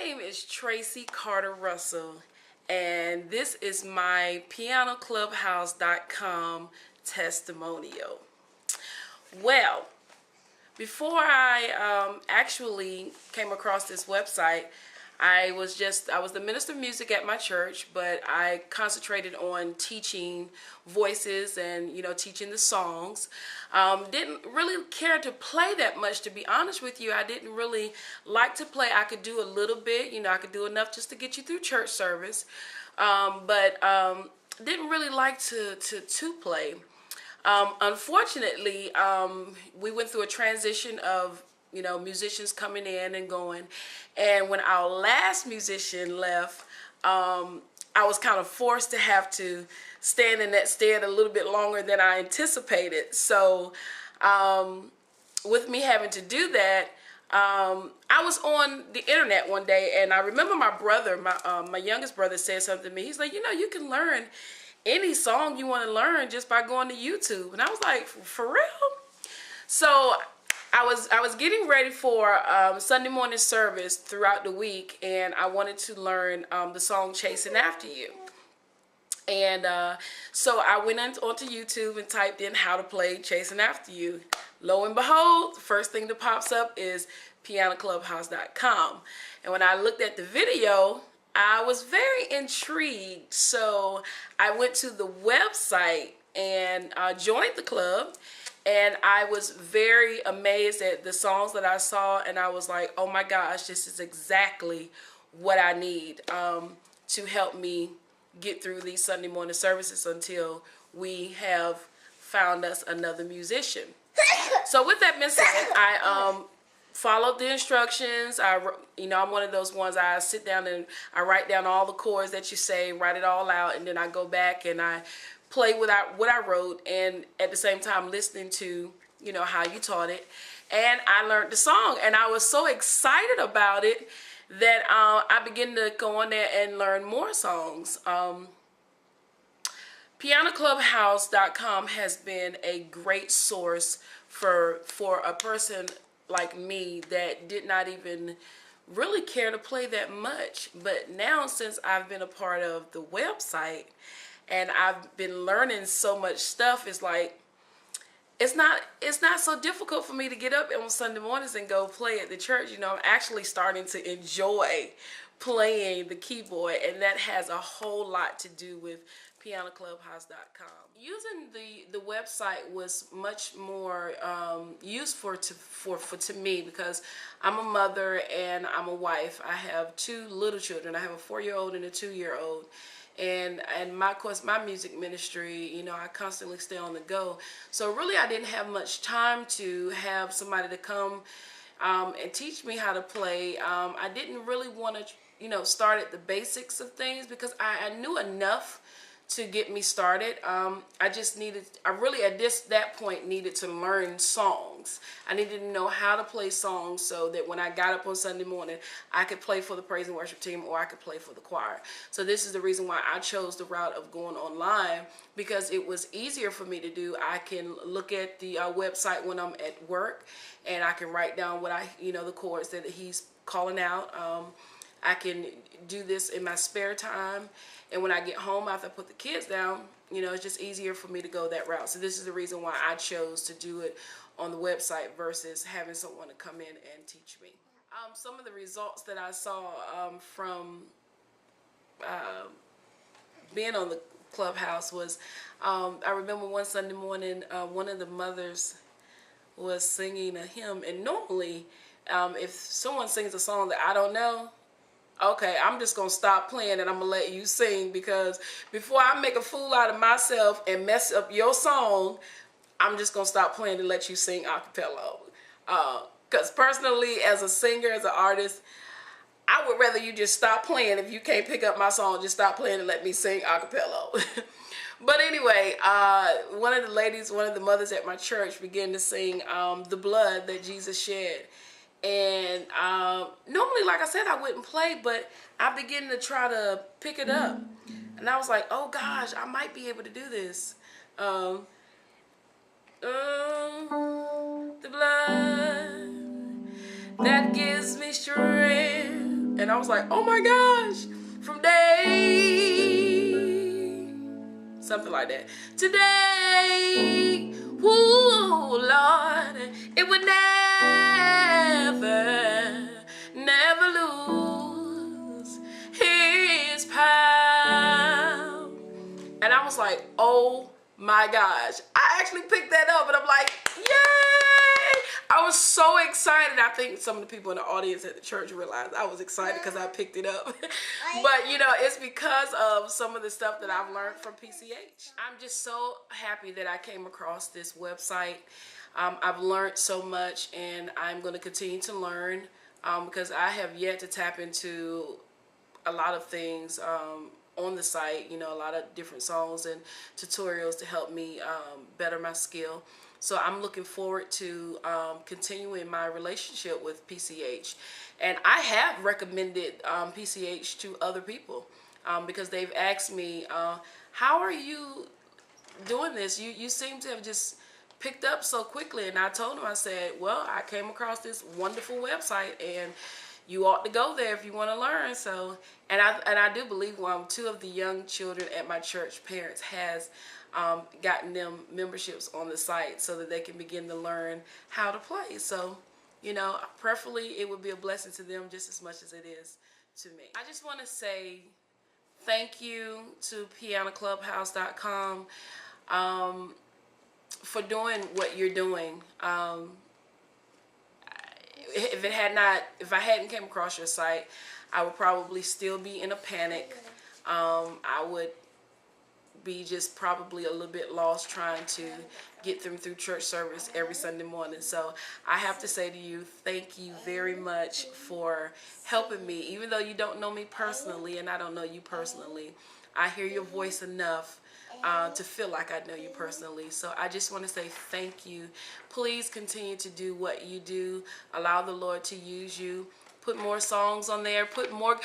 name is Tracy Carter Russell, and this is my PianoClubhouse.com testimonial. Well, before I actually came across this website, I was the minister of music at my church, but I concentrated on teaching voices and, teaching the songs. Didn't really care to play that much, to be honest with you. I didn't really like to play. I could do a little bit, I could do enough just to get you through church service, but didn't really like to play. Unfortunately, we went through a transition of musicians coming in and going, and when our last musician left, I was kind of forced to have to stand in that stead a little bit longer than I anticipated. So with me having to do that, I was on the internet one day, and I remember my brother, my youngest brother, said something to me. He's like, you can learn any song you want to learn just by going to YouTube. And I was like, for real? So I was getting ready for Sunday morning service throughout the week, and I wanted to learn the song Chasing After You. And so I went onto YouTube and typed in how to play Chasing After You. Lo and behold, the first thing that pops up is PianoClubhouse.com. And when I looked at the video, I was very intrigued. So I went to the website and joined the club. And I was very amazed at the songs that I saw, and I was like, oh my gosh, this is exactly what I need to help me get through these Sunday morning services until we have found us another musician. So with that being said, I followed the instructions. I'm one of those ones, I sit down and I write down all the chords that you say, write it all out, and then I go back and I play what I wrote, and at the same time listening to how you taught it, and I learned the song, and I was so excited about it that I began to go on there and learn more songs. PianoClubhouse.com has been a great source for a person like me that did not even really care to play that much, but now since I've been a part of the website and I've been learning so much stuff, it's like it's not so difficult for me to get up on Sunday mornings and go play at the church. I'm actually starting to enjoy playing the keyboard, and that has a whole lot to do with PianoClubhouse.com. Using the website was much more useful to me because I'm a mother and I'm a wife. I have two little children. I have a 4-year-old and a 2-year-old. And of course, my music ministry, I constantly stay on the go. So really, I didn't have much time to have somebody to come and teach me how to play. I didn't really want to, start at the basics of things because I knew enough to get me started. I really at that point needed to learn songs. I needed to know how to play songs so that when I got up on Sunday morning, I could play for the praise and worship team or I could play for the choir. So this is the reason why I chose the route of going online, because it was easier for me to do. I can look at the website when I'm at work, and I can write down what the chords that he's calling out. I can do this in my spare time, and when I get home after I put the kids down, it's just easier for me to go that route. So this is the reason why I chose to do it on the website versus having someone to come in and teach me. Some of the results that I saw from being on the Clubhouse was, I remember one Sunday morning, one of the mothers was singing a hymn, and normally if someone sings a song that I don't know, okay, I'm just going to stop playing and I'm going to let you sing, because before I make a fool out of myself and mess up your song, I'm just going to stop playing and let you sing a cappella. Because personally, as a singer, as an artist, I would rather you just stop playing. If you can't pick up my song, just stop playing and let me sing a cappella. But anyway, one of the mothers at my church began to sing The Blood That Jesus Shed. And normally, like I said, I wouldn't play, but I began to try to pick it up. And I was like, oh gosh, I might be able to do this. The blood that gives me strength. And and I was like, oh my gosh, from day, something like that. Today, woo, Lord, it would never lose his power. And I was like, oh my gosh. I actually picked that up and I'm like, yay! I was so excited. I think some of the people in the audience at the church realized I was excited because I picked it up. But you know, it's because of some of the stuff that I've learned from PCH. I'm just so happy that I came across this website. I've learned so much, and I'm going to continue to learn because I have yet to tap into a lot of things on the site, you know, a lot of different songs and tutorials to help me better my skill. So I'm looking forward to continuing my relationship with PCH. And I have recommended PCH to other people because they've asked me, how are you doing this? You seem to have just picked up so quickly. And I told them, I said, well, I came across this wonderful website, and you ought to go there if you want to learn. So, and I do believe two of the young children at my church parents has gotten them memberships on the site so that they can begin to learn how to play. So, you know, preferably it would be a blessing to them just as much as it is to me. I just want to say thank you to PianoClubhouse.com for doing what you're doing. If I hadn't came across your site, I would probably still be in a panic. I would be just probably a little bit lost trying to get them through church service every Sunday morning. So I have to say to you, thank you very much for helping me. Even though you don't know me personally and I don't know you personally, I hear your voice enough to feel like I know you personally. So I just want to say thank you. Please continue to do what you do. Allow the Lord to use you. Put more songs on there. Put more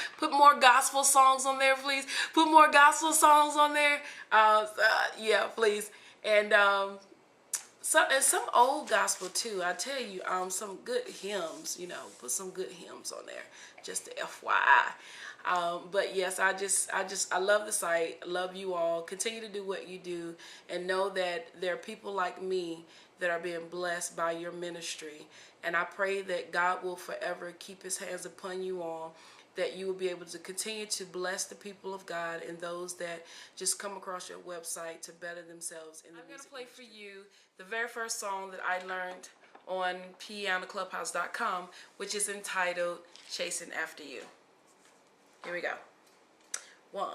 gospel songs on there, please. Put more gospel songs on there. Yeah, please. And some old gospel too. I tell you, some good hymns. You know, put some good hymns on there. Just the FYI. But yes, I love the site. I love you all. Continue to do what you do, and know that there are people like me that are being blessed by your ministry. And I pray that God will forever keep his hands upon you all, that you will be able to continue to bless the people of God and those that just come across your website to better themselves in the music. I'm going to play for you the very first song that I learned on PianoClubhouse.com, which is entitled Chasing After You. Here we go. 1,